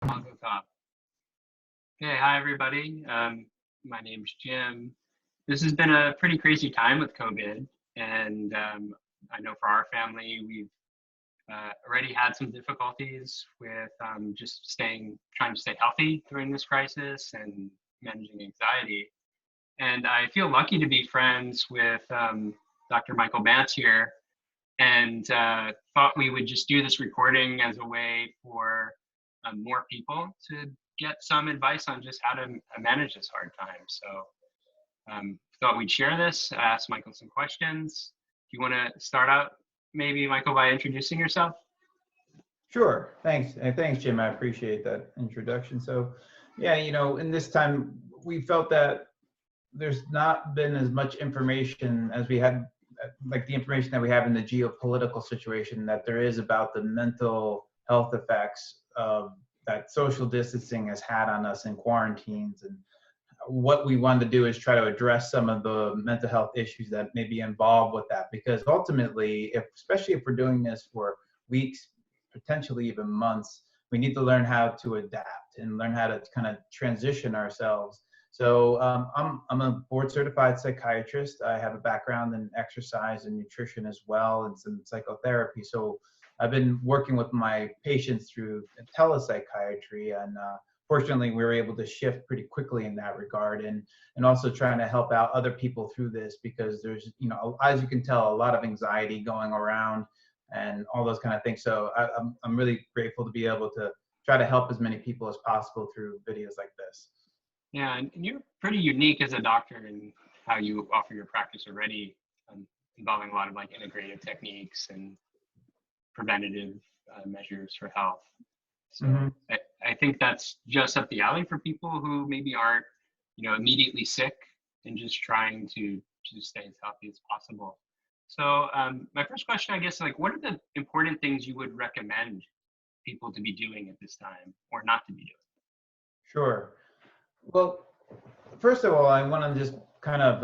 I'll go top. Okay, hi everybody. My name's Jim. This has been a pretty crazy time with COVID, and I know for our family, we've already had some difficulties with just trying to stay healthy during this crisis and managing anxiety. And I feel lucky to be friends with Dr. Michael Mantz here, and thought we would just do this recording as a way for more people to get some advice on just how to manage this hard time. So thought we'd share this, ask Michael some questions. Do you want to start out maybe, Michael, by introducing yourself? Sure. Thanks. Thanks, Jim. I appreciate that introduction. So, yeah, in this time, we felt that there's not been as much information as we had, like the information that we have in the geopolitical situation that there is about the mental health effects of that social distancing has had on us in quarantines. And what we wanted to do is try to address some of the mental health issues that may be involved with that. Because ultimately, especially if we're doing this for weeks, potentially even months, we need to learn how to adapt and learn how to kind of transition ourselves. So I'm a board certified psychiatrist. I have a background in exercise and nutrition as well, and some psychotherapy. So I've been working with my patients through telepsychiatry, and fortunately we were able to shift pretty quickly in that regard, and also trying to help out other people through this, because there's, as you can tell, a lot of anxiety going around and all those kind of things. So I'm really grateful to be able to try to help as many people as possible through videos like this. Yeah, and you're pretty unique as a doctor in how you offer your practice already, involving a lot of like integrative techniques and preventative measures for health. So I think that's just up the alley for people who maybe aren't, immediately sick and just trying to stay as healthy as possible. So my first question, I guess, like, what are the important things you would recommend people to be doing at this time or not to be doing? Sure. Well, first of all, I want to just kind of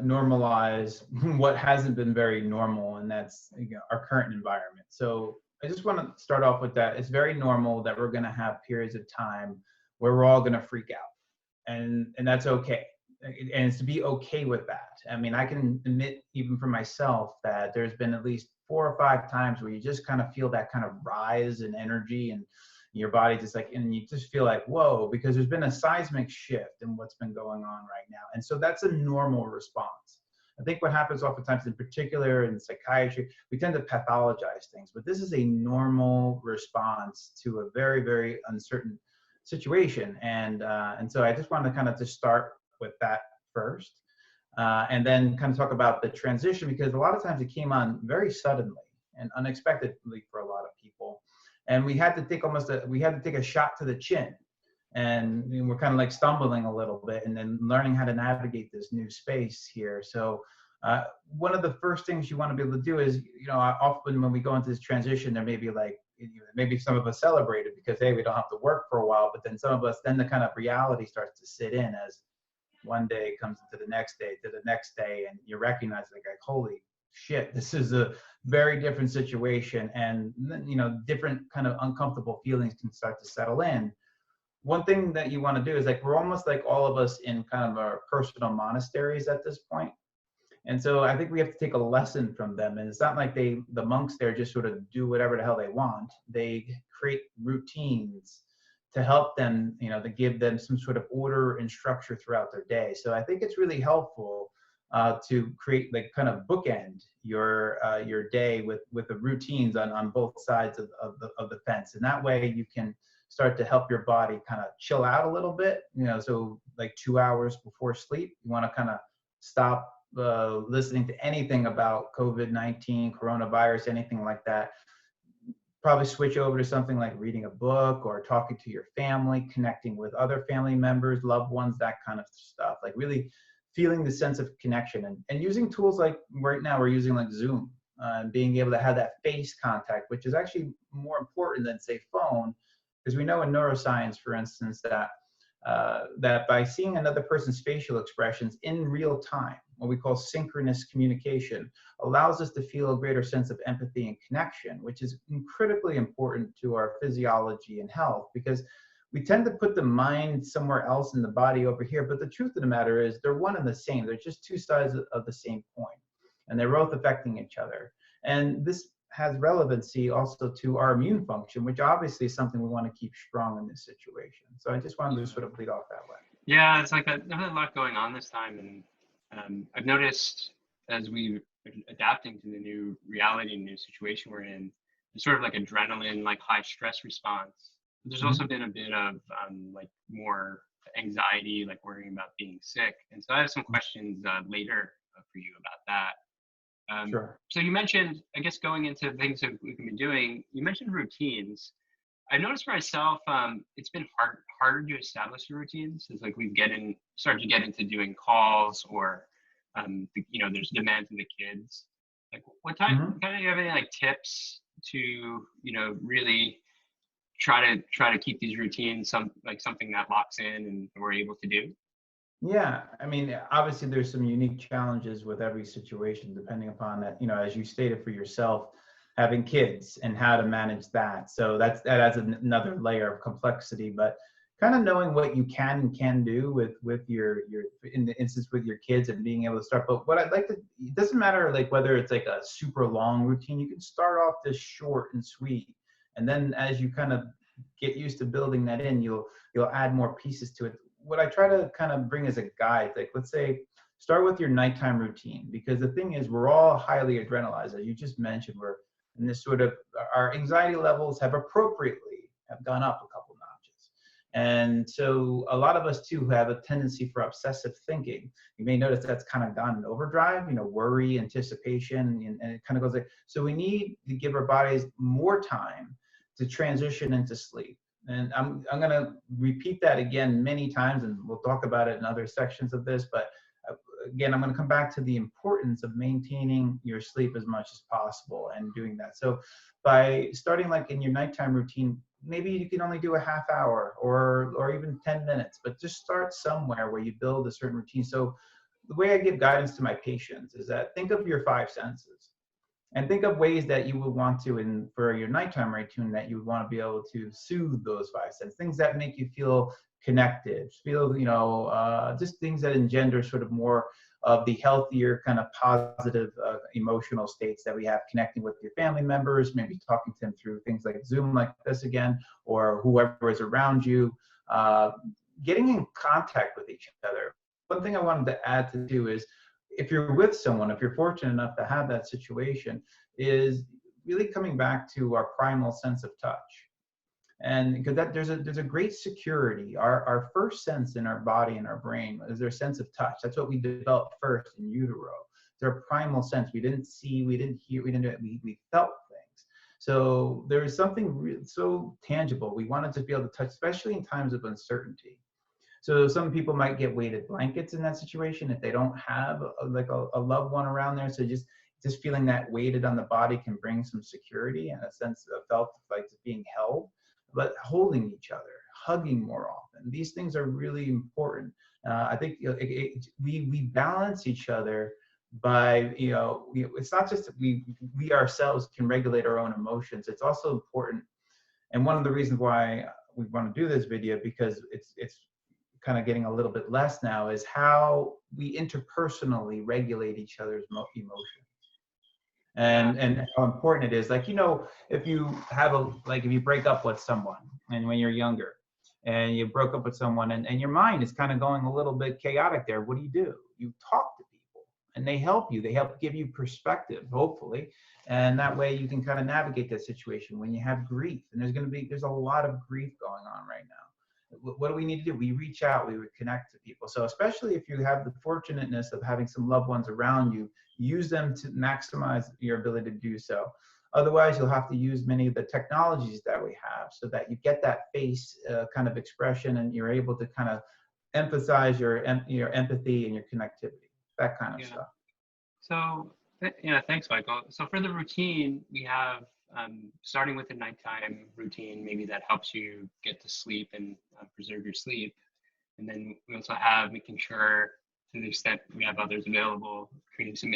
normalize what hasn't been very normal, and that's our current environment. So I just want to start off with that. It's very normal that we're going to have periods of time where we're all going to freak out, and that's okay. And it's to be okay with that. I mean, I can admit even for myself that there's been at least 4 or 5 times where you just kind of feel that kind of rise in energy, and your body just like, and you just feel like, whoa, because there's been a seismic shift in what's been going on right now. And so that's a normal response. I think what happens oftentimes, in particular in psychiatry, we tend to pathologize things, but this is a normal response to a very, very uncertain situation. And so I just wanted to kind of just start with that first, and then kind of talk about the transition, because a lot of times it came on very suddenly and unexpectedly for a lot of people. And we had to take a shot to the chin, and we're kind of like stumbling a little bit and then learning how to navigate this new space here. So one of the first things you want to be able to do is, often when we go into this transition, there may be like, maybe some of us celebrated because, hey, we don't have to work for a while, but then some of us, then the kind of reality starts to sit in as one day comes into the next day to the next day, and you recognize like holy shit, this is a very different situation, and different kind of uncomfortable feelings can start to settle in. One thing that you want to do is, like, we're almost like all of us in kind of our personal monasteries at this point. And so I think we have to take a lesson from them. And it's not like the monks there just sort of do whatever the hell they want. They create routines to help them, to give them some sort of order and structure throughout their day. So I think it's really helpful to create, like, kind of bookend your day with the routines on both sides of the fence. And that way you can start to help your body kind of chill out a little bit. So like 2 hours before sleep, you want to kind of stop listening to anything about COVID-19, coronavirus, anything like that. Probably switch over to something like reading a book or talking to your family, connecting with other family members, loved ones, that kind of stuff. Like really feeling the sense of connection, and using tools like right now we're using like Zoom, and being able to have that face contact, which is actually more important than, say, phone, because we know in neuroscience, for instance, that that by seeing another person's facial expressions in real time, what we call synchronous communication, allows us to feel a greater sense of empathy and connection, which is critically important to our physiology and health, because we tend to put the mind somewhere else in the body over here. But the truth of the matter is they're one and the same. They're just two sides of the same coin, and they're both affecting each other. And this has relevancy also to our immune function, which obviously is something we want to keep strong in this situation. So I just wanted to sort of lead off that way. Yeah, it's like there's a lot going on this time, and I've noticed as we've been adapting to the new reality and new situation we're in, there's sort of like adrenaline, like high stress response. There's also been a bit of like more anxiety, like worrying about being sick. And so I have some questions later for you about that. Sure. So you mentioned, I guess, going into things that we can be doing, you mentioned routines. I noticed for myself, it's been harder to establish the routines. It's like started to get into doing calls, or there's demands of the kids. Like, what time? Kind of, you have any like tips to really try to keep these routines something that locks in and we're able to do? Yeah, I mean, obviously there's some unique challenges with every situation, depending upon that, as you stated for yourself, having kids and how to manage that. So that adds another layer of complexity, but kind of knowing what you can and can do with your in the instance with your kids and being able to start. But what I'd like to, it doesn't matter like whether it's like a super long routine, you can start off this short and sweet. And then as you kind of get used to building that in, you'll add more pieces to it. What I try to kind of bring as a guide, like let's say, start with your nighttime routine, because the thing is we're all highly adrenalized. As you just mentioned, we're in this sort of, our anxiety levels have gone up a couple notches. And so a lot of us too have a tendency for obsessive thinking. You may notice that's kind of gone in overdrive, worry, anticipation, and it kind of goes like, so we need to give our bodies more time to transition into sleep. And I'm going to repeat that again many times, and we'll talk about it in other sections of this. But again, I'm going to come back to the importance of maintaining your sleep as much as possible and doing that. So by starting like in your nighttime routine, maybe you can only do a half hour or even 10 minutes, but just start somewhere where you build a certain routine. So the way I give guidance to my patients is that think of your five senses. And think of ways that you would want to, for your nighttime routine, that you would want to be able to soothe those five senses, things that make you feel connected, just things that engender sort of more of the healthier kind of positive emotional states that we have, connecting with your family members, maybe talking to them through things like Zoom like this again, or whoever is around you, getting in contact with each other. One thing I wanted to add to do is, if you're with someone, if you're fortunate enough to have that situation, is really coming back to our primal sense of touch. And because there's a great security. Our first sense in our body and our brain is our sense of touch. That's what we developed first in utero. It's our primal sense. We didn't see, we didn't hear, we felt things. So there's something so tangible. We wanted to be able to touch, especially in times of uncertainty. So some people might get weighted blankets in that situation if they don't have a loved one around there. So just feeling that weighted on the body can bring some security and a sense of felt like being held. But holding each other, hugging more often, these things are really important. I think we balance each other by it's not just that we ourselves can regulate our own emotions. It's also important, and one of the reasons why we want to do this video, because it's kind of getting a little bit less now, is how we interpersonally regulate each other's emotions. And how important it is. Like, if you have if you break up with someone, and when you're younger and you broke up with someone and your mind is kind of going a little bit chaotic there, what do? You talk to people and they help give you perspective, hopefully. And that way you can kind of navigate that situation. When you have grief, and there's a lot of grief going on right now. What do we need to do? We reach out, we would connect to people. So especially if you have the fortunateness of having some loved ones around you, use them to maximize your ability to do so. Otherwise, you'll have to use many of the technologies that we have so that you get that face kind of expression, and you're able to kind of emphasize your empathy and your connectivity, that kind of stuff. So, thanks, Michael. So for the routine, we have starting with a nighttime routine, maybe that helps you get to sleep and preserve your sleep. And then we also have making sure, to the extent we have others available, creating some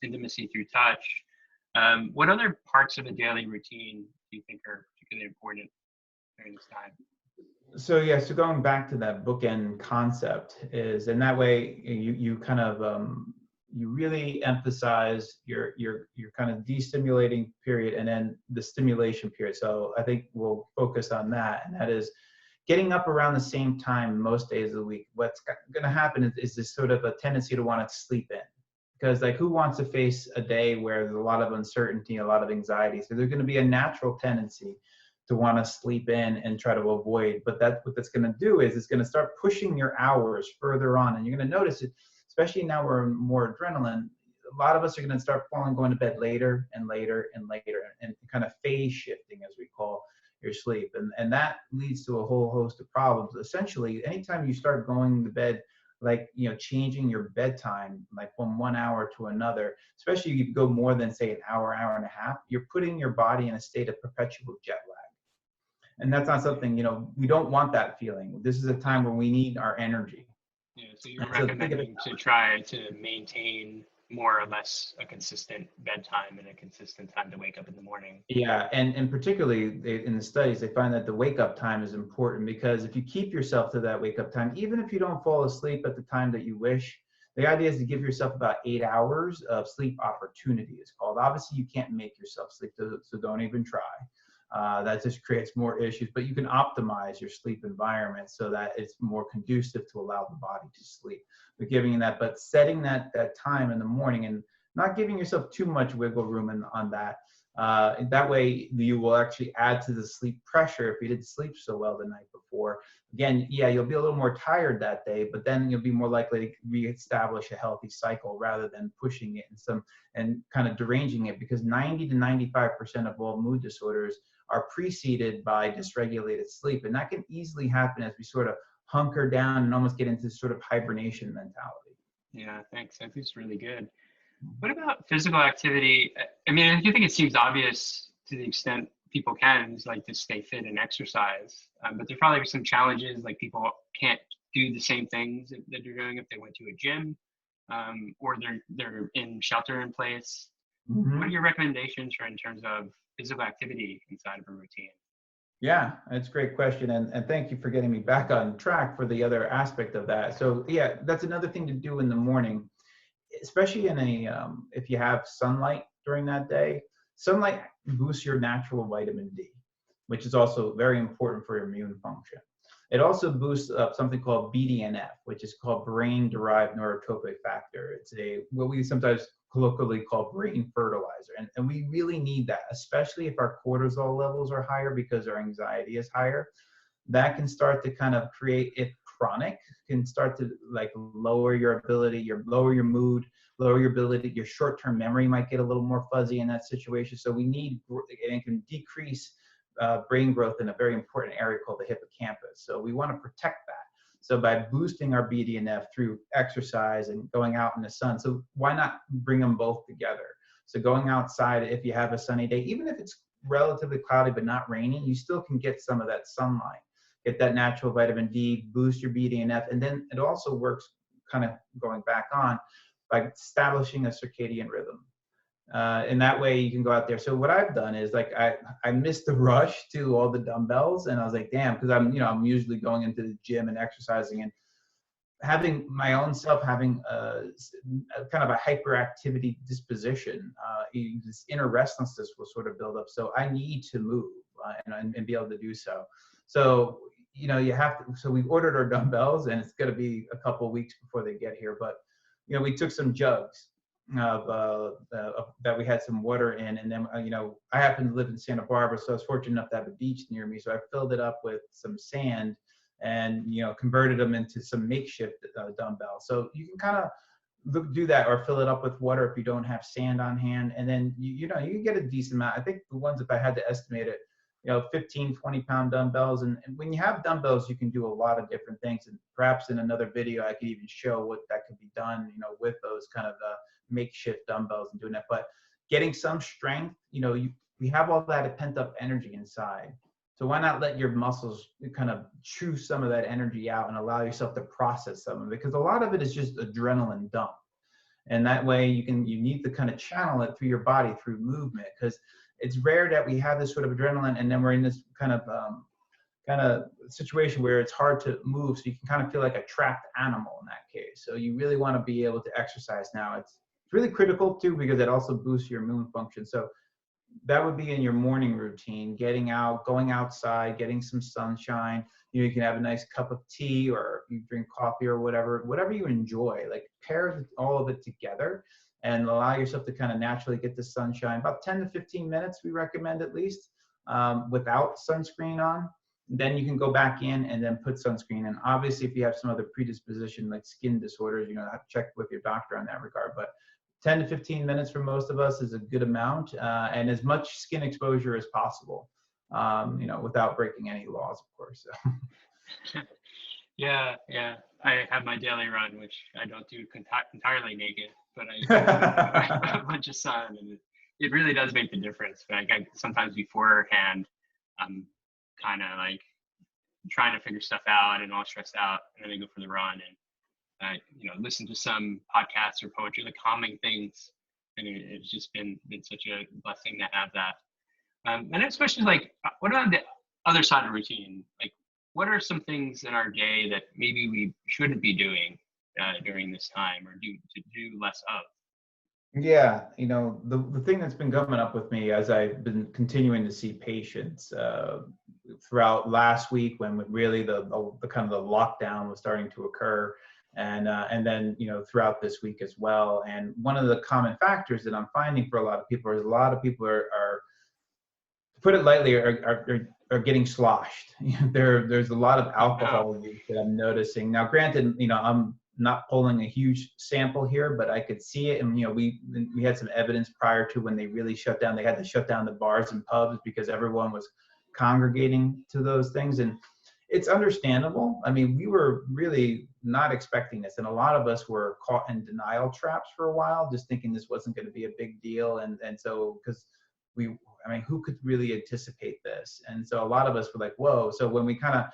intimacy through touch. What other parts of a daily routine do you think are particularly important during this time? So yeah, so going back to that bookend concept is, and that way you kind of you really emphasize your kind of destimulating period and then the stimulation period. So I think we'll focus on that, and that is getting up around the same time most days of the week. What's going to happen is this sort of a tendency to want to sleep in, because like who wants to face a day where there's a lot of uncertainty, a lot of anxiety? So there's going to be a natural tendency to want to sleep in and try to avoid. But what that's going to do is it's going to start pushing your hours further on, and you're going to notice it, especially now we're in more adrenaline. A lot of us are going to start going to bed later and later and later, and kind of phase shifting, as we call your sleep, and that leads to a whole host of problems. Essentially, anytime you start going to bed, like changing your bedtime like from 1 hour to another, especially if you go more than say an hour and a half, you're putting your body in a state of perpetual jet lag. And that's not something, we don't want that feeling. This is a time where we need our energy. Yeah, so you're So think of it. recommending to try to maintain more or less a consistent bedtime and a consistent time to wake up in the morning. Yeah, and particularly in the studies, they find that the wake up time is important, because if you keep yourself to that wake up time, even if you don't fall asleep at the time that you wish, the idea is to give yourself about 8 hours of sleep opportunity, it's called. Obviously, you can't make yourself sleep, so don't even try. That just creates more issues, but you can optimize your sleep environment so that it's more conducive to allow the body to sleep. But giving that, but setting that time in the morning and not giving yourself too much wiggle room on that. That way you will actually add to the sleep pressure if you didn't sleep so well the night before. Again, yeah, you'll be a little more tired that day, but then you'll be more likely to reestablish a healthy cycle rather than pushing it and kind of deranging it, because 90 to 95% of all mood disorders are preceded by dysregulated sleep. And that can easily happen as we sort of hunker down and almost get into sort of hibernation mentality. Yeah, thanks. I think it's really good. What about physical activity? I mean, I think it seems obvious to the extent people can, is like to stay fit and exercise. But there's probably some challenges, like people can't do the same things that they're doing if they went to a gym, or they're in shelter in place. Mm-hmm. What are your recommendations for in terms of physical activity inside of a routine? Yeah, that's a great question. And thank you for getting me back on track for the other aspect of that. So yeah, that's another thing to do in the morning, especially in if you have sunlight during that day. Sunlight boosts your natural vitamin D, which is also very important for your immune function. It also boosts up something called BDNF, which is called brain-derived neurotrophic factor. It's what we sometimes colloquially call brain fertilizer. And we really need that, especially if our cortisol levels are higher because our anxiety is higher. That can start to kind of create, if chronic, can start to like lower your ability, lower your mood, lower your ability, your short-term memory might get a little more fuzzy in that situation. So we need, and it can decrease brain growth in a very important area called the hippocampus. So we want to protect that. So by boosting our BDNF through exercise and going out in the sun, so why not bring them both together? So going outside, if you have a sunny day, even if it's relatively cloudy but not raining, you still can get some of that sunlight, get that natural vitamin D, boost your BDNF, and then it also works, kind of going back on, by establishing a circadian rhythm. And that way you can go out there. So what I've done is like I missed the rush to all the dumbbells, and I was like, damn, because I'm usually going into the gym and exercising, and having my own self having a kind of a hyperactivity disposition, this inner restlessness will sort of build up. So I need to move and be able to do so. So you have to. So we've ordered our dumbbells, and it's going to be a couple of weeks before they get here. But we took some jugs that we had some water in, and then I happen to live in Santa Barbara, so I was fortunate enough to have a beach near me. So I filled it up with some sand and converted them into some makeshift dumbbells. So you can kind of do that, or fill it up with water if you don't have sand on hand, and then you can get a decent amount. I think the ones, if I had to estimate it, 15, 20-pound dumbbells. And when you have dumbbells, you can do a lot of different things. And perhaps in another video, I could even show what that could be done, with those kind of makeshift dumbbells and doing that. But getting some strength, we have all that pent up energy inside. So why not let your muscles kind of chew some of that energy out and allow yourself to process some of it? Because a lot of it is just adrenaline dump. And that way you need to kind of channel it through your body, through movement, because it's rare that we have this sort of adrenaline and then we're in this kind of kind of situation where it's hard to move. So you can kind of feel like a trapped animal in that case. So you really want to be able to exercise now. It's really critical too, because it also boosts your immune function. So that would be in your morning routine, getting out, going outside, getting some sunshine. You can have a nice cup of tea, or you drink coffee or whatever you enjoy. Like pair all of it together and allow yourself to kind of naturally get the sunshine. About 10 to 15 minutes, we recommend at least, without sunscreen on. Then you can go back in and then put sunscreen. And obviously, if you have some other predisposition like skin disorders, have to check with your doctor on that regard. But 10 to 15 minutes for most of us is a good amount, and as much skin exposure as possible, without breaking any laws, of course. So. Yeah. I have my daily run, which I don't do entirely naked, but I get a bunch of sun, and it really does make the difference. Like sometimes beforehand, I'm kind of like trying to figure stuff out and all stressed out, and then I go for the run and listen to some podcasts or poetry, like calming things, and it's just been such a blessing to have that. And especially like, what about the other side of routine? Like, what are some things in our day that maybe we shouldn't be doing during this time, or to do less of? Yeah, the thing that's been coming up with me as I've been continuing to see patients throughout last week, when really the kind of the lockdown was starting to occur, and then throughout this week as well. And one of the common factors that I'm finding for a lot of people is a lot of people are to put it lightly, are getting sloshed. There's a lot of alcohol use that I'm noticing. Now, granted, I'm not pulling a huge sample here, but I could see it. And we had some evidence prior to when they really shut down. They had to shut down the bars and pubs because everyone was congregating to those things, and it's understandable. I mean, we were really not expecting this, and a lot of us were caught in denial traps for a while, just thinking this wasn't going to be a big deal. And so, because who could really anticipate this? And so a lot of us were like, whoa. So when we kind of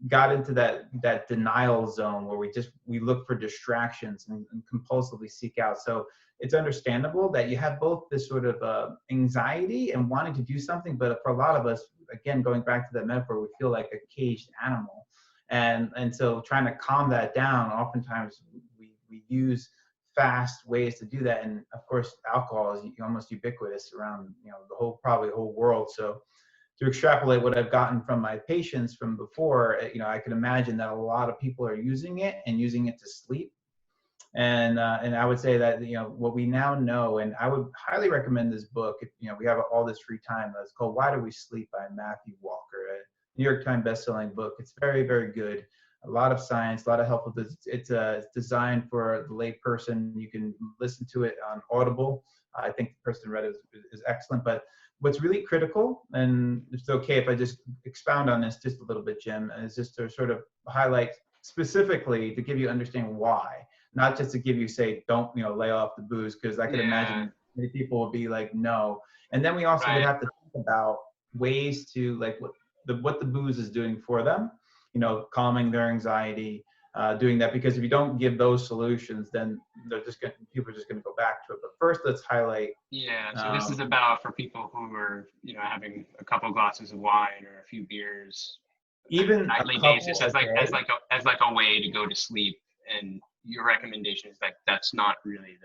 got into that denial zone where we look for distractions and compulsively seek out. So it's understandable that you have both this sort of anxiety and wanting to do something, but for a lot of us, again, going back to that metaphor, we feel like a caged animal. And so trying to calm that down, oftentimes we use fast ways to do that. And of course, alcohol is almost ubiquitous around, probably the whole world. So to extrapolate what I've gotten from my patients from before, I can imagine that a lot of people are using it to sleep. And I would say that, what we now know, and I would highly recommend this book if, we have all this free time. It's called Why Do We Sleep by Matthew Walker, a New York Times bestselling book. It's very, very good. A lot of science, a lot of helpful. It's designed for the lay person. You can listen to it on Audible. I think the person who read it is excellent. But what's really critical, and it's okay if I just expound on this just a little bit, Jim, is just to sort of highlight specifically to give you understanding why, not just to give you, say, don't, lay off the booze, because I can imagine many people would be like, no. And then we also would have to think about ways to, like, what the booze is doing for them, calming their anxiety, doing that, because if you don't give those solutions, then people are just going to go back to it. But first, let's highlight. Yeah. So this is about for people who are, having a couple glasses of wine or a few beers, even on a nightly basis, as like a way to go to sleep. And your recommendation is like that's not really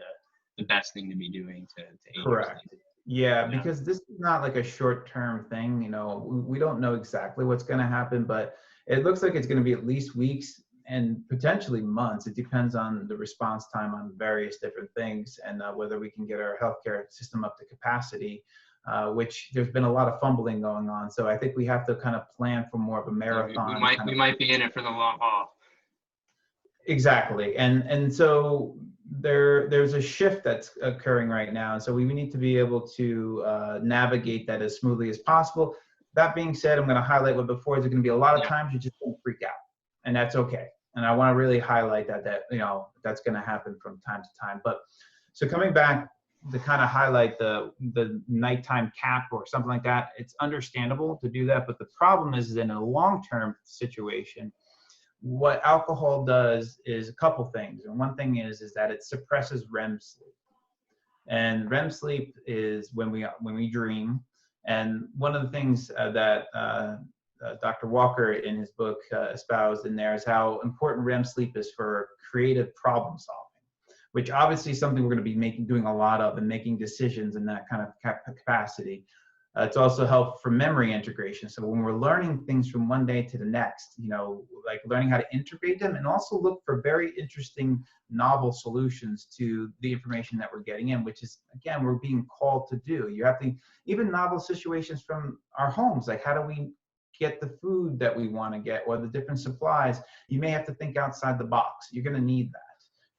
the best thing to be doing to aid your Correct. sleep. Yeah, because this is not like a short-term thing. We don't know exactly what's going to happen, but it looks like it's going to be at least weeks and potentially months. It depends on the response time on various different things, and whether we can get our healthcare system up to capacity, which there's been a lot of fumbling going on. So I think we have to kind of plan for more of a marathon. We might be in it for the long haul. Exactly. And so there's a shift that's occurring right now. And so we need to be able to navigate that as smoothly as possible. That being said, I'm going to highlight what before is going to be a lot of times you're just going to freak out, and that's okay. And I want to really highlight that that's going to happen from time to time. But so coming back to kind of highlight the nighttime cap or something like that, it's understandable to do that. But the problem is in a long-term situation, what alcohol does is a couple things. And one thing is that it suppresses REM sleep. And REM sleep is when we dream. And one of the things that Dr. Walker in his book espoused in there is how important REM sleep is for creative problem solving, which obviously is something we're going to be doing a lot of and making decisions in that kind of capacity. It's also helpful for memory integration. So when we're learning things from one day to the next, like learning how to integrate them and also look for very interesting novel solutions to the information that we're getting in, which is, again, we're being called to do. You have to, even novel situations from our homes, like how do we get the food that we want to get or the different supplies? You may have to think outside the box. You're going to need that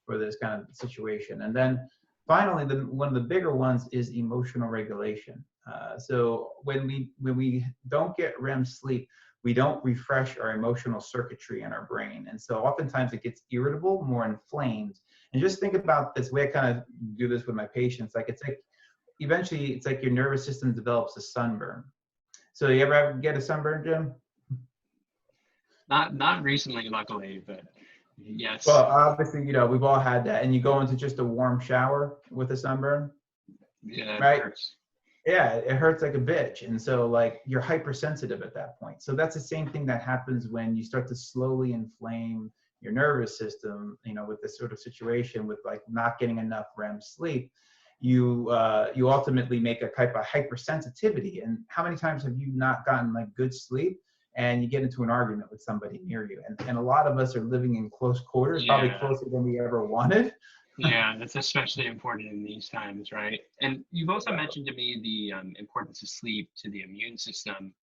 for this kind of situation. And then finally, one of the bigger ones is emotional regulation. So when we don't get REM sleep, we don't refresh our emotional circuitry in our brain. And so oftentimes it gets irritable, more inflamed. And just think about this way, I kind of do this with my patients. Eventually it's like your nervous system develops a sunburn. So you ever get a sunburn, Jim? Not recently, luckily, but yes. Well, obviously, we've all had that. And you go into just a warm shower with a sunburn. Yeah, it right? hurts. Yeah, it hurts like a bitch. And so like you're hypersensitive at that point. So that's the same thing that happens when you start to slowly inflame your nervous system, with this sort of situation with like not getting enough REM sleep. You ultimately make a type of hypersensitivity. And how many times have you not gotten like good sleep and you get into an argument with somebody near you? And a lot of us are living in close quarters, probably closer than we ever wanted. Yeah, that's especially important in these times, right? And you've also mentioned to me the importance of sleep to the immune system.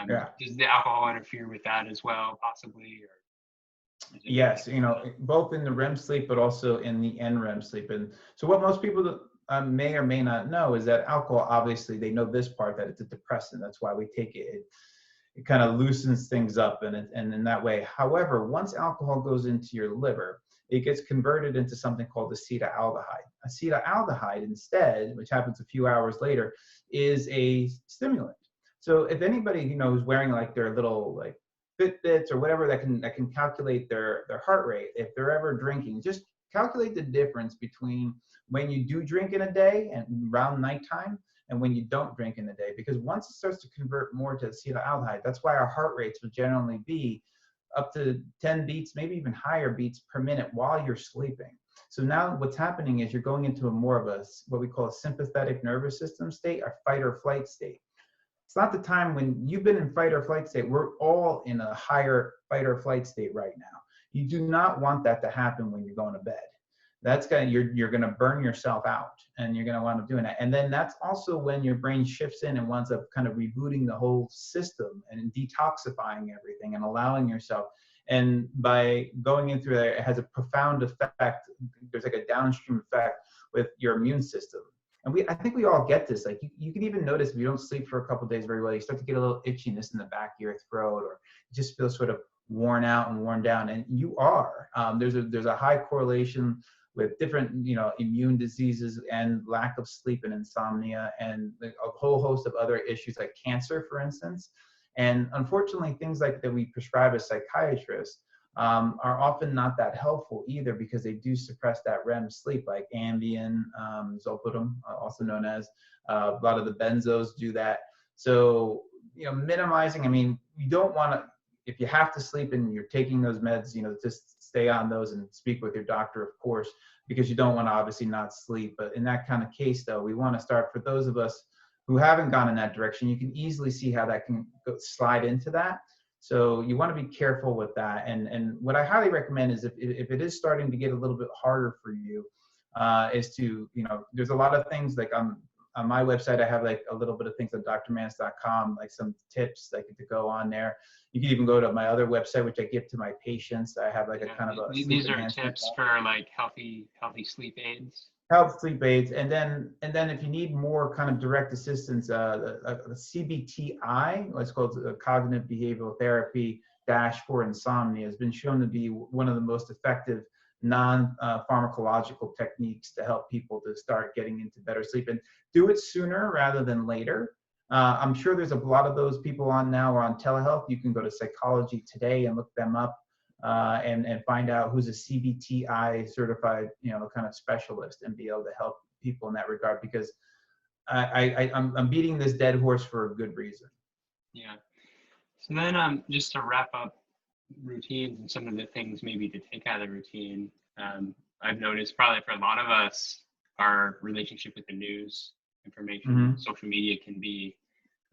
Does the alcohol interfere with that as well, possibly? Or yes, both in the REM sleep, but also in the NREM sleep. And so what most people may or may not know is that alcohol, obviously, they know this part, that it's a depressant. That's why we take it. It kind of loosens things up and in that way. However, once alcohol goes into your liver, it gets converted into something called acetaldehyde. Acetaldehyde instead, which happens a few hours later, is a stimulant. So if anybody who's wearing like their little like Fitbits or whatever that can calculate their heart rate, if they're ever drinking, just calculate the difference between when you do drink in a day and around nighttime and when you don't drink in the day. Because once it starts to convert more to acetaldehyde, that's why our heart rates will generally be up to 10 beats, maybe even higher beats per minute while you're sleeping. So now what's happening is you're going into more of what we call a sympathetic nervous system state, a fight or flight state. It's not the time when you've been in fight or flight state. We're all in a higher fight or flight state right now. You do not want that to happen when you're going to bed. That's you're going to burn yourself out and you're going to wind up doing that. And then that's also when your brain shifts in and winds up kind of rebooting the whole system and detoxifying everything and allowing yourself. And by going in through there, it has a profound effect. There's like a downstream effect with your immune system. And I think we all get this. Like you can even notice if you don't sleep for a couple of days very well, you start to get a little itchiness in the back of your throat, or you just feel sort of worn out and worn down. And you are. There's a high correlation with different, immune diseases and lack of sleep and insomnia and a whole host of other issues like cancer, for instance. And unfortunately, things like that we prescribe as psychiatrists are often not that helpful either, because they do suppress that REM sleep, like Ambien, Zolpidem, also known as. A lot of the benzos do that. So, minimizing, you don't want to, if you have to sleep and you're taking those meds, just stay on those and speak with your doctor, of course, because you don't want to obviously not sleep. But in that kind of case, though, we want to start, for those of us who haven't gone in that direction, you can easily see how that can slide into that. So you want to be careful with that. And what I highly recommend is if it is starting to get a little bit harder for you, is to, there's a lot of things like on my website, I have like a little bit of things on drmantz.com, like some tips like to go on there. You can even go to my other website, which I give to my patients. I have like a kind of a these are tips for like healthy sleep aids. Health sleep aids, and then if you need more kind of direct assistance, a CBTI, what's called cognitive behavioral therapy for insomnia, has been shown to be one of the most effective non-pharmacological techniques to help people to start getting into better sleep, and do it sooner rather than later. I'm sure there's a lot of those people on now or on telehealth. You can go to Psychology Today and look them up. And find out who's a CBTI certified, kind of specialist, and be able to help people in that regard, because I'm beating this dead horse for a good reason. Yeah. So then, just to wrap up routines and some of the things maybe to take out of the routine, I've noticed probably for a lot of us, our relationship with the news, information, Hmm. social media can be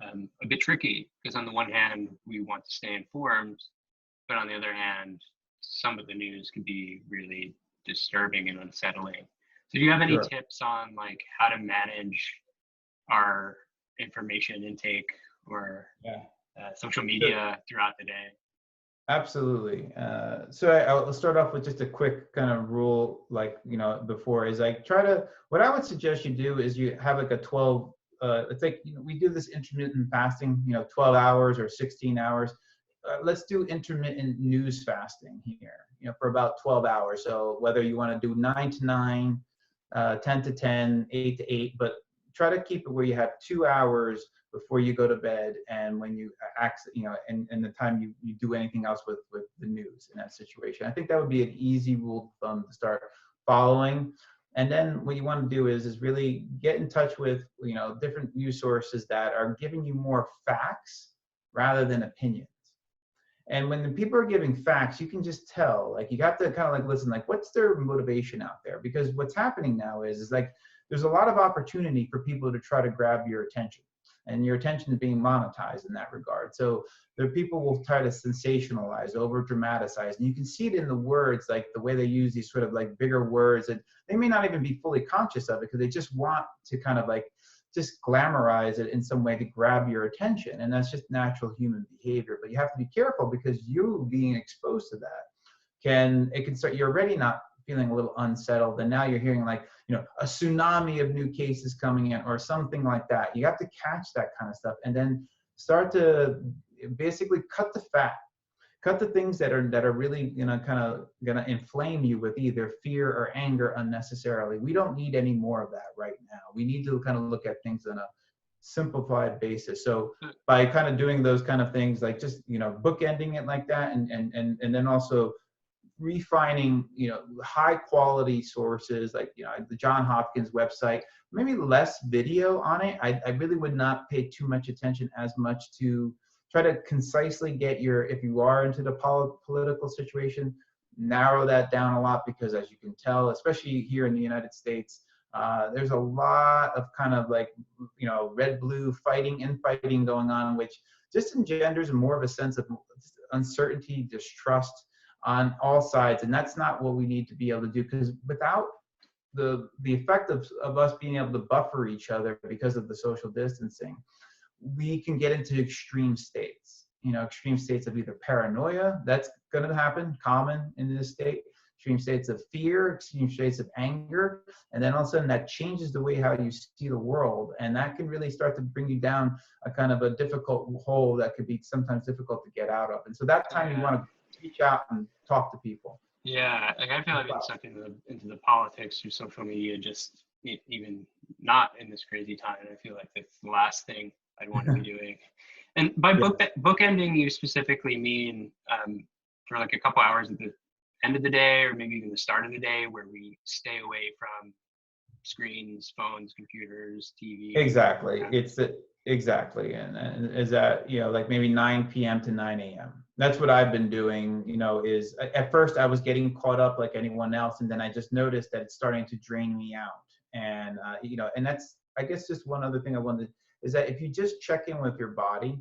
a bit tricky because on the one hand, we want to stay informed, but on the other hand, some of the news can be really disturbing and unsettling. So do you have any Sure. tips on like how to manage our information intake or Yeah. social So, media throughout the day? absolutely. I'll start off with just a quick kind of rule, like, before is like what I would suggest you do is you have like a 12, it's like, we do this intermittent fasting, 12 hours or 16 hours. Let's do intermittent news fasting here, for about 12 hours. So whether you want to do 9 to 9, 10 to 10, 8 to 8, but try to keep it where you have 2 hours before you go to bed and when you and the time you do anything else with the news in that situation. I think that would be an easy rule of thumb to start following. And then what you want to do is really get in touch with, different news sources that are giving you more facts rather than opinions. And when the people are giving facts, you can just tell, like, you have to kind of like listen, like, what's their motivation out there? Because what's happening now is like, there's a lot of opportunity for people to try to grab your attention, and your attention is being monetized in that regard. So the people will try to sensationalize, over dramatize, and you can see it in the words, like the way they use these sort of like bigger words, and they may not even be fully conscious of it because they just want to kind of like just glamorize it in some way to grab your attention. And that's just natural human behavior. But you have to be careful because you being exposed to that it can start, you're already not feeling a little unsettled. And now you're hearing like, a tsunami of new cases coming in or something like that. You have to catch that kind of stuff and then start to basically cut the fat. Cut the things that are really gonna inflame you with either fear or anger unnecessarily. We don't need any more of that right now. We need to kind of look at things on a simplified basis. So by kind of doing those kind of things, like just bookending it like that, and then also refining high quality sources like the John Hopkins website, maybe less video on it. I really would not pay too much attention as much to try to concisely get if you are into the political situation, narrow that down a lot, because as you can tell, especially here in the United States, there's a lot of kind of like, red, blue infighting going on, which just engenders more of a sense of uncertainty, distrust on all sides. And that's not what we need to be able to do, because without the effect of us being able to buffer each other because of the social distancing, we can get into extreme states, extreme states of either paranoia, that's going to happen, common in this state, extreme states of fear, extreme states of anger, and then all of a sudden that changes the way how you see the world, and that can really start to bring you down a kind of a difficult hole that could be sometimes difficult to get out of. And so that time you want to reach out and talk to people. Yeah, like I feel I've been sucked into the politics through social media, just even not in this crazy time. And I feel like that's the last thing I'd want to be doing. And by bookending, you specifically mean for like a couple hours at the end of the day, or maybe even the start of the day, where we stay away from screens, phones, computers, TV. Exactly. Exactly. And is that, like maybe 9 p.m. to 9 a.m. That's what I've been doing, is at first I was getting caught up like anyone else. And then I just noticed that it's starting to drain me out. And, and that's, I guess, just one other thing I wanted is that if you just check in with your body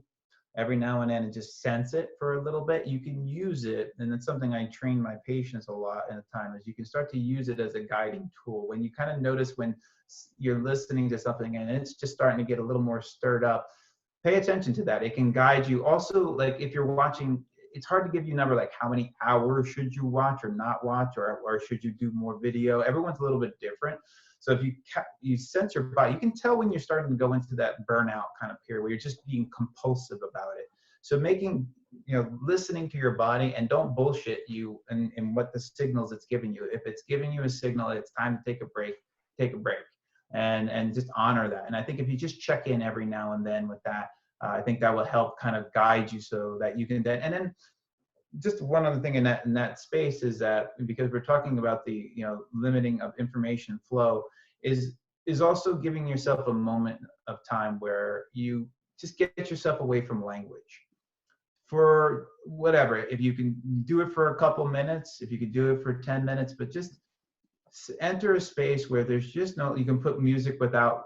every now and then and just sense it for a little bit, you can use it. And it's something I train my patients a lot at the time, is you can start to use it as a guiding tool. When you kind of notice when you're listening to something and it's just starting to get a little more stirred up, pay attention to that. It can guide you. Also, like if you're watching, it's hard to give you a number like how many hours should you watch or not watch, or should you do more video. Everyone's a little bit different. So if you sense your body, you can tell when you're starting to go into that burnout kind of period where you're just being compulsive about it. So listening to your body, and don't bullshit you in what the signals it's giving you. If it's giving you a signal, it's time to take a break, and just honor that. And I think if you just check in every now and then with that, I think that will help kind of guide you so that you can then, and then just one other thing in that space is that, because we're talking about the limiting of information flow, is also giving yourself a moment of time where you just get yourself away from language. for whatever, if you can do it for a couple minutes, if you could do it for 10 minutes, but just enter a space where there's just no, you can put music without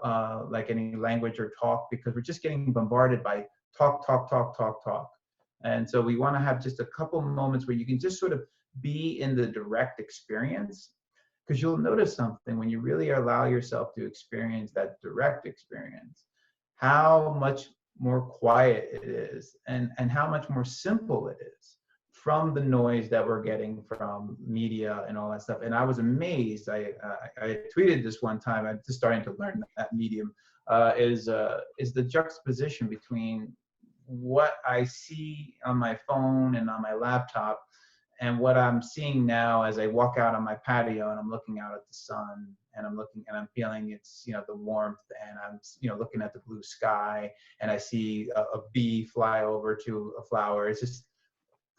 like any language or talk, because we're just getting bombarded by talk, talk, talk, talk, talk. And so we want to have just a couple moments where you can just sort of be in the direct experience, because you'll notice something when you really allow yourself to experience that direct experience, how much more quiet it is, and how much more simple it is from the noise that we're getting from media and all that stuff. And I was amazed. I tweeted this one time. I'm just starting to learn that medium is the juxtaposition between what I see on my phone and on my laptop and what I'm seeing now as I walk out on my patio and I'm looking out at the sun, and I'm looking and I'm feeling it's, you know, the warmth, and I'm, you know, looking at the blue sky, and I see a bee fly over to a flower. It's just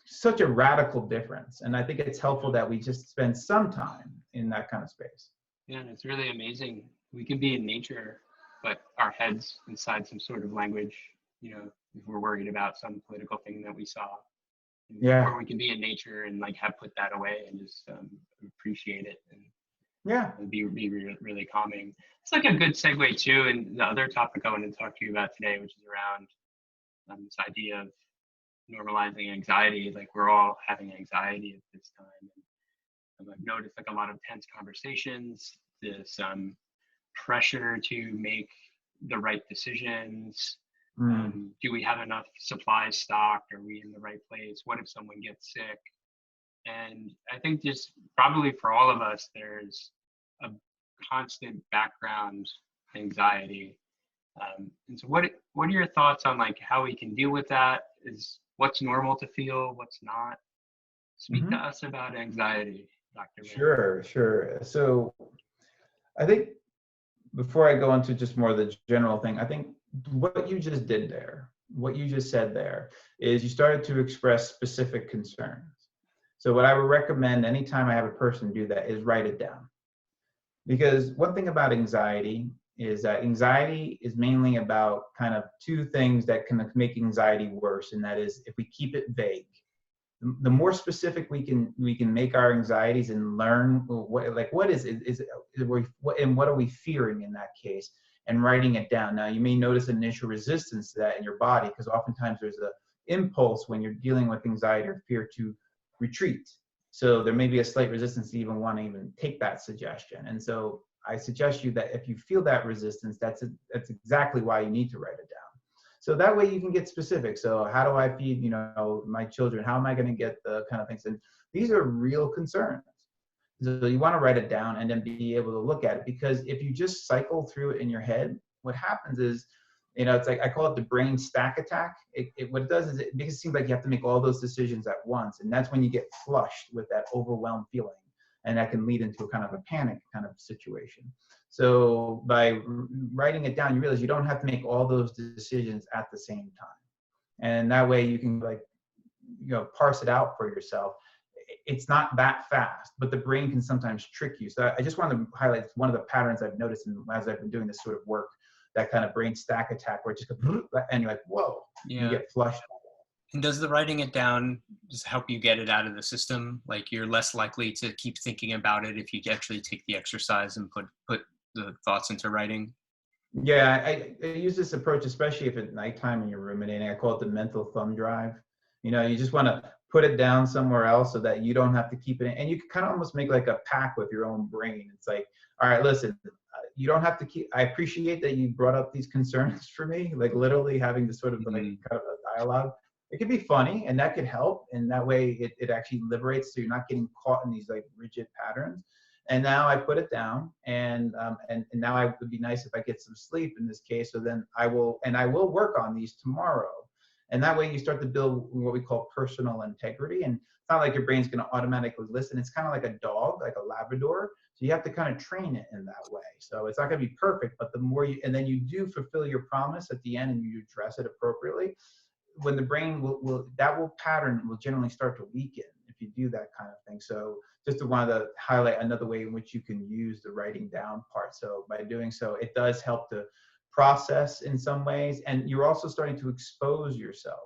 such a radical difference. And I think it's helpful that we just spend some time in that kind of space. Yeah, and it's really amazing. We can be in nature, but our heads inside some sort of language, you know, if we're worried about some political thing that we saw. Yeah. Or we can be in nature and like have put that away and just appreciate it, and Yeah. be really calming. It's like a good segue too, and the other topic I wanted to talk to you about today, which is around this idea of normalizing anxiety. Like, we're all having anxiety at this time, and I've noticed like a lot of tense conversations, this pressure to make the right decisions. Do we have enough supplies stocked? Are we in the right place? What if someone gets sick? And I think just probably for all of us, there's a constant background anxiety. And so what are your thoughts on like how we can deal with that? Is what's normal to feel, what's not? Speak to us about anxiety, Dr. Mantz. Sure. So I think before I go into just more of the general thing, I think what you just did there, what you just said there, is you started to express specific concerns. So what I would recommend anytime I have a person do that is write it down. Because one thing about anxiety is that anxiety is mainly about kind of two things that can make anxiety worse, and that is if we keep it vague. The more specific we can make our anxieties and learn what is and what are we fearing in that case, and writing it down. Now, you may notice initial resistance to that in your body, because oftentimes there's an impulse when you're dealing with anxiety or fear to retreat. So there may be a slight resistance to even want to even take that suggestion. And so I suggest you that if you feel that resistance, that's exactly why you need to write it down. So that way you can get specific. So how do I feed, you know, my children? How am I going to get the kind of things? And these are real concerns. So you want to write it down and then be able to look at it, because if you just cycle through it in your head, what happens is, you know, it's like, I call it the brain stack attack. What it does is it makes it seem like you have to make all those decisions at once. And that's when you get flushed with that overwhelmed feeling. And that can lead into a kind of a panic kind of situation. So by writing it down, you realize you don't have to make all those decisions at the same time. And that way you can, like, you know, parse it out for yourself. It's not that fast, but the brain can sometimes trick you. So I just want to highlight one of the patterns I've noticed as I've been doing this sort of work, that kind of brain stack attack where it just goes, and you're like, whoa, you get flushed. And does the writing it down just help you get it out of the system? Like, you're less likely to keep thinking about it if you actually take the exercise and put the thoughts into writing? Yeah, I use this approach, especially if at nighttime and you're ruminating. I call it the mental thumb drive. You know, you just want to put it down somewhere else so that you don't have to keep it in. And you can kind of almost make like a pact with your own brain. It's like, all right, listen, you don't have to keep, I appreciate that you brought up these concerns for me, like literally having this sort of like kind of a dialogue. It could be funny, and that could help. And that way it actually liberates, so you're not getting caught in these like rigid patterns. And now I put it down, and now it would be nice if I get some sleep in this case. So then I will work on these tomorrow. And that way you start to build what we call personal integrity. And it's not like your brain's going to automatically listen. It's kind of like a dog, like a Labrador. So you have to kind of train it in that way. So it's not going to be perfect, but the more and then you do fulfill your promise at the end and you address it appropriately, when the brain pattern will generally start to weaken if you do that kind of thing. So just to want to highlight another way in which you can use the writing down part. So by doing so, it does help to process in some ways, and you're also starting to expose yourself.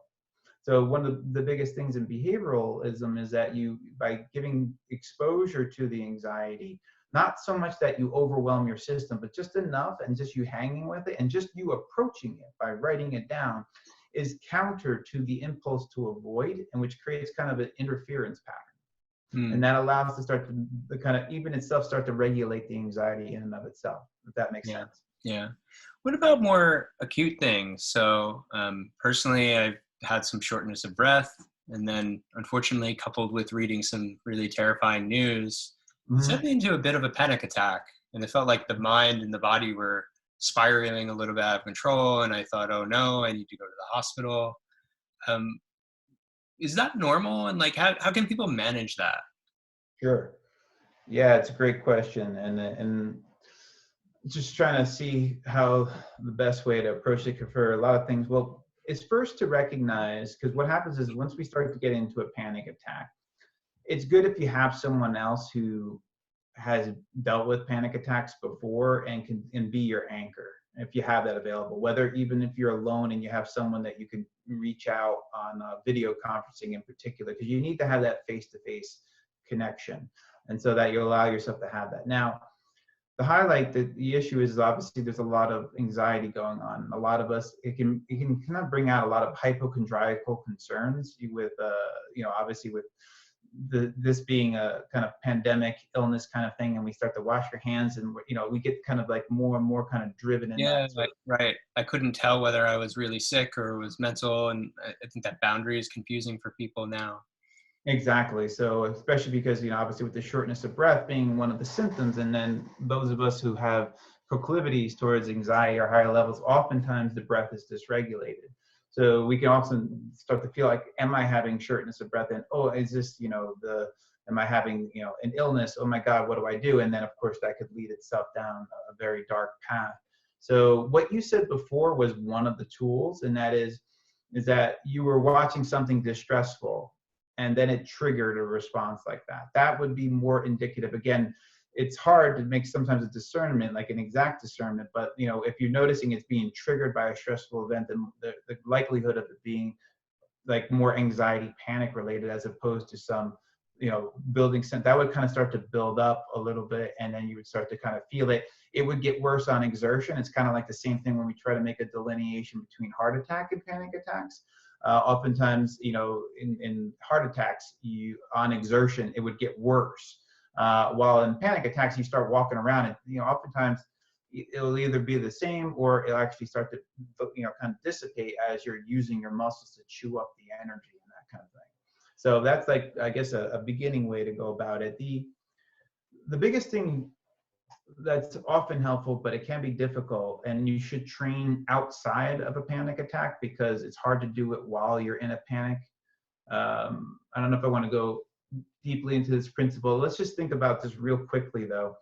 So one of the biggest things in behavioralism is that you, by giving exposure to the anxiety, not so much that you overwhelm your system, but just enough, and just you hanging with it and just you approaching it by writing it down, is counter to the impulse to avoid, and which creates kind of an interference pattern. And that allows to start to the kind of even itself start to regulate the anxiety in and of itself, if that makes sense. Yeah. What about more acute things? So personally, I've had some shortness of breath, and then unfortunately, coupled with reading some really terrifying news, sent me into a bit of a panic attack. And it felt like the mind and the body were spiraling a little bit out of control. And I thought, oh no, I need to go to the hospital. Is that normal? And like, how can people manage that? Sure. Yeah, it's a great question. And just trying to see how the best way to approach it for a lot of things. Well, it's first to recognize, because what happens is once we start to get into a panic attack, it's good if you have someone else who has dealt with panic attacks before and can be your anchor if you have that available, whether even if you're alone and you have someone that you can reach out on video conferencing in particular, because you need to have that face-to-face connection, and so that you allow yourself to have that. Now, the highlight, the issue is obviously there's a lot of anxiety going on. A lot of us, it can kind of bring out a lot of hypochondriacal concerns with, obviously with this being a kind of pandemic illness kind of thing, and we start to wash your hands, and we get kind of like more and more kind of driven in that. Right. I couldn't tell whether I was really sick or was mental, and I think that boundary is confusing for people now. Exactly. So especially because, obviously with the shortness of breath being one of the symptoms, and then those of us who have proclivities towards anxiety or higher levels, oftentimes the breath is dysregulated. So we can also start to feel like, am I having shortness of breath? And, oh, is this, am I having, an illness? Oh my God, what do I do? And then of course that could lead itself down a very dark path. So what you said before was one of the tools, and that is that you were watching something distressful, and then it triggered a response like that. That would be more indicative. Again, it's hard to make sometimes a discernment, like an exact discernment, but if you're noticing it's being triggered by a stressful event, then the likelihood of it being like more anxiety, panic related, as opposed to some, building sense, that would kind of start to build up a little bit, and then you would start to kind of feel it. It would get worse on exertion. It's kind of like the same thing when we try to make a delineation between heart attack and panic attacks. Oftentimes, in heart attacks, on exertion, it would get worse. While in panic attacks, you start walking around, and oftentimes it'll either be the same, or it'll actually start to kind of dissipate as you're using your muscles to chew up the energy and that kind of thing. So that's like, I guess, a beginning way to go about it. The biggest thing that's often helpful, but it can be difficult, and you should train outside of a panic attack because it's hard to do it while you're in a panic. I don't know if I want to go deeply into this principle. Let's just think about this real quickly though.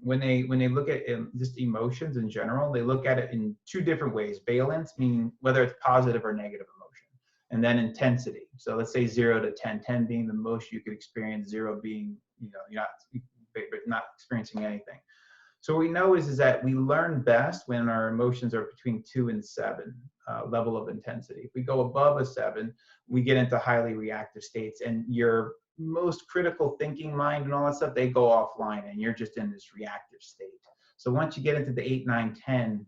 When they look at just emotions in general, they look at it in two different ways. Valence, meaning whether it's positive or negative emotion, and then intensity. So let's say 0 to 10, 10 being the most you could experience, 0 being you're not experiencing anything. So what we know is that we learn best when our emotions are between 2 and 7 level of intensity. If we go above a 7, we get into highly reactive states, and your most critical thinking mind and all that stuff, they go offline, and you're just in this reactive state. So once you get into the 8, 9, 10,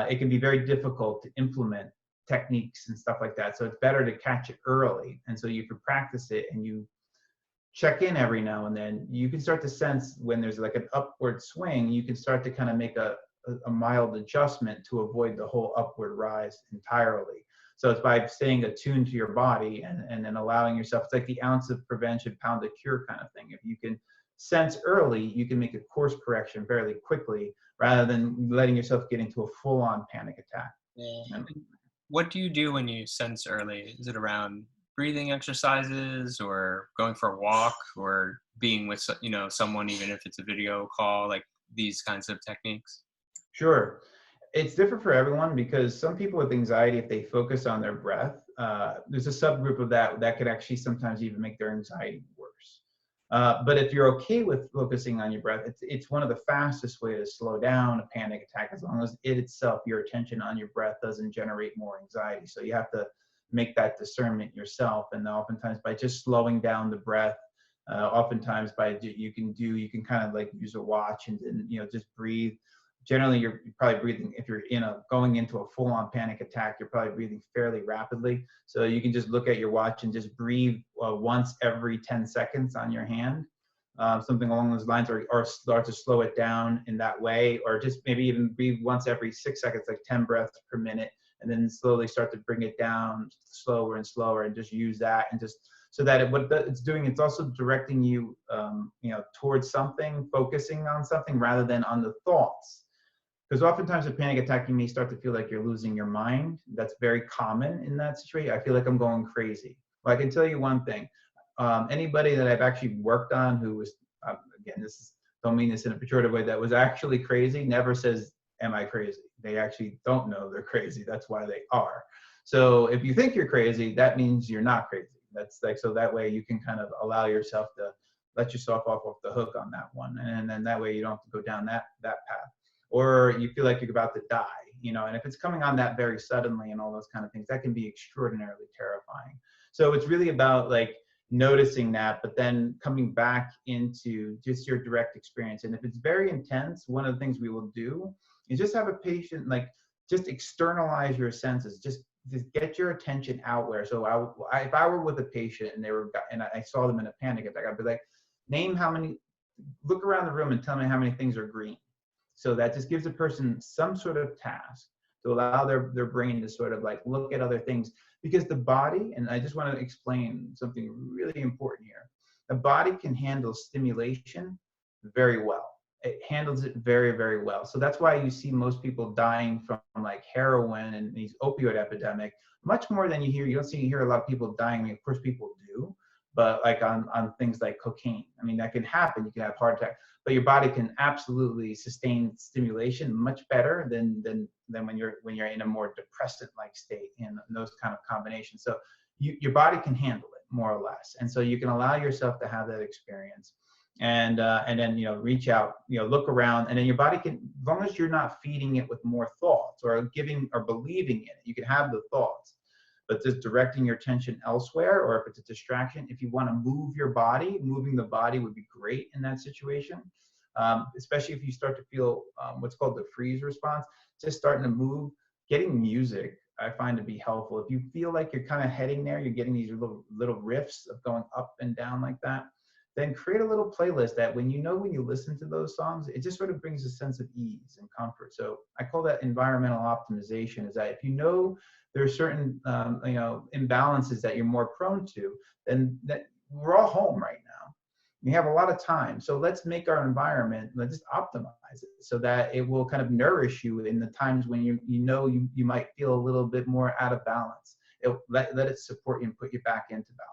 it can be very difficult to implement techniques and stuff like that. So it's better to catch it early. And so you can practice it, and you check in every now and then. You can start to sense when there's like an upward swing, you can start to kind of make a mild adjustment to avoid the whole upward rise entirely. So it's by staying attuned to your body and then allowing yourself, it's like the ounce of prevention, pound of cure kind of thing. If you can sense early, you can make a course correction fairly quickly rather than letting yourself get into a full-on panic attack. Yeah. What do you do when you sense early? Is it around breathing exercises, or going for a walk, or being with someone, even if it's a video call, like these kinds of techniques? Sure. It's different for everyone, because some people with anxiety, if they focus on their breath, there's a subgroup of that could actually sometimes even make their anxiety worse. But if you're okay with focusing on your breath, it's one of the fastest way to slow down a panic attack, as long as it itself, your attention on your breath, doesn't generate more anxiety. So you have to make that discernment yourself. And oftentimes by just slowing down the breath, oftentimes you can kind of like use a watch and just breathe. Generally, you're probably breathing, if you're going into a full-on panic attack, you're probably breathing fairly rapidly. So you can just look at your watch and just breathe once every 10 seconds on your hand, something along those lines, or start to slow it down in that way, or just maybe even breathe once every 6 seconds, like 10 breaths per minute, and then slowly start to bring it down slower and slower, and just use that, and just so that what it's doing, it's also directing you, towards something, focusing on something rather than on the thoughts. Because oftentimes a panic attack, you may start to feel like you're losing your mind. That's very common in that situation. I feel like I'm going crazy. Well, I can tell you one thing. Anybody that I've actually worked on who was, again, don't mean this in a pejorative way, that was actually crazy, never says, am I crazy? They actually don't know they're crazy. That's why they are. So if you think you're crazy, that means you're not crazy. That's like, so that way you can kind of allow yourself to let yourself off the hook on that one. And then that way you don't have to go down that path. Or you feel like you're about to die, and if it's coming on that very suddenly and all those kind of things, that can be extraordinarily terrifying. So it's really about like noticing that, but then coming back into just your direct experience. And if it's very intense, one of the things we will do is just have a patient, like, just externalize your senses, just get your attention outward. So if I were with a patient and I saw them in a panic attack, I'd be like, look around the room and tell me how many things are green. So that just gives a person some sort of task to allow their brain to sort of like look at other things, because the body, and I just want to explain something really important here, the body can handle stimulation very well. It handles it very, very well. So that's why you see most people dying from like heroin and these opioid epidemic much more than you hear. You don't hear a lot of people dying. I mean, of course people do, but like on things like cocaine. I mean, that can happen. You can have heart attack, but your body can absolutely sustain stimulation much better than when you're in a more depressant-like state in those kind of combinations. So your body can handle it more or less, and so you can allow yourself to have that experience, and then reach out, look around, and then your body can, as long as you're not feeding it with more thoughts or believing in it, you can have the thoughts. But just directing your attention elsewhere, or if it's a distraction, if you want to move your body, moving the body would be great in that situation, especially if you start to feel what's called the freeze response, just starting to move. Getting music, I find to be helpful. If you feel like you're kind of heading there, you're getting these little riffs of going up and down like that, then create a little playlist that when you listen to those songs, it just sort of brings a sense of ease and comfort. So I call that environmental optimization, is that if there are certain imbalances that you're more prone to, then that we're all home right now. We have a lot of time. So let's make our environment, let's just optimize it so that it will kind of nourish you in the times when you might feel a little bit more out of balance. Let it support you and put you back into balance.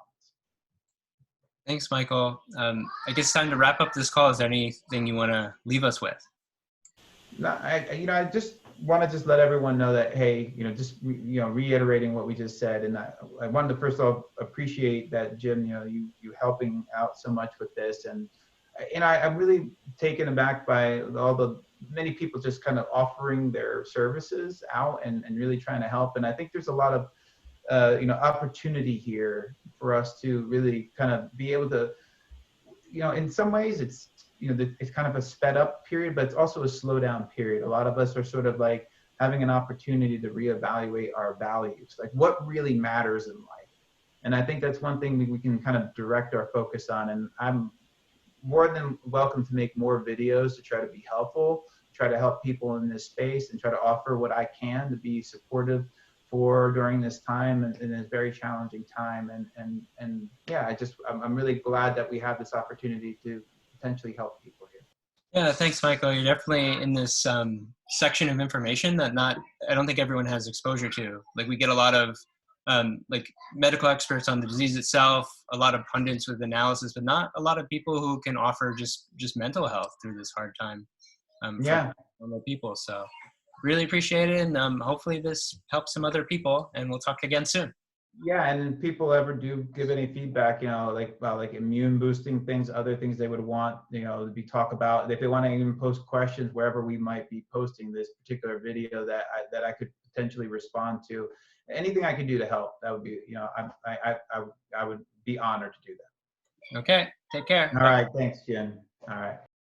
Thanks, Michael. I guess it's time to wrap up this call. Is there anything you want to leave us with? No, I just want to let everyone know that, hey, reiterating what we just said, and I wanted to first of all appreciate that, Jim, you helping out so much with this, and I'm really taken aback by all the many people just kind of offering their services out and really trying to help, and I think there's a lot of opportunity here for us to really kind of be able to, in some ways it's kind of a sped up period, but it's also a slow down period. A lot of us are sort of like having an opportunity to reevaluate our values, like what really matters in life. And I think that's one thing we can kind of direct our focus on. And I'm more than welcome to make more videos to try to be helpful, try to help people in this space, and try to offer what I can to be supportive during this time and this very challenging time. And yeah, I'm really glad that we have this opportunity to potentially help people here. Yeah, thanks, Michael. You're definitely in this section of information that I don't think everyone has exposure to. Like, we get a lot of medical experts on the disease itself, a lot of pundits with analysis, but not a lot of people who can offer just mental health through this hard time for normal people. So really appreciate it, and hopefully this helps some other people, and we'll talk again soon. Yeah, and if people ever do give any feedback, like immune boosting things, other things they would want, to be talk about, if they want to even post questions wherever we might be posting this particular video that I could potentially respond to. anything I could do to help, that would be, I would be honored to do that. Okay, take care. All right, thanks, Jim. All right.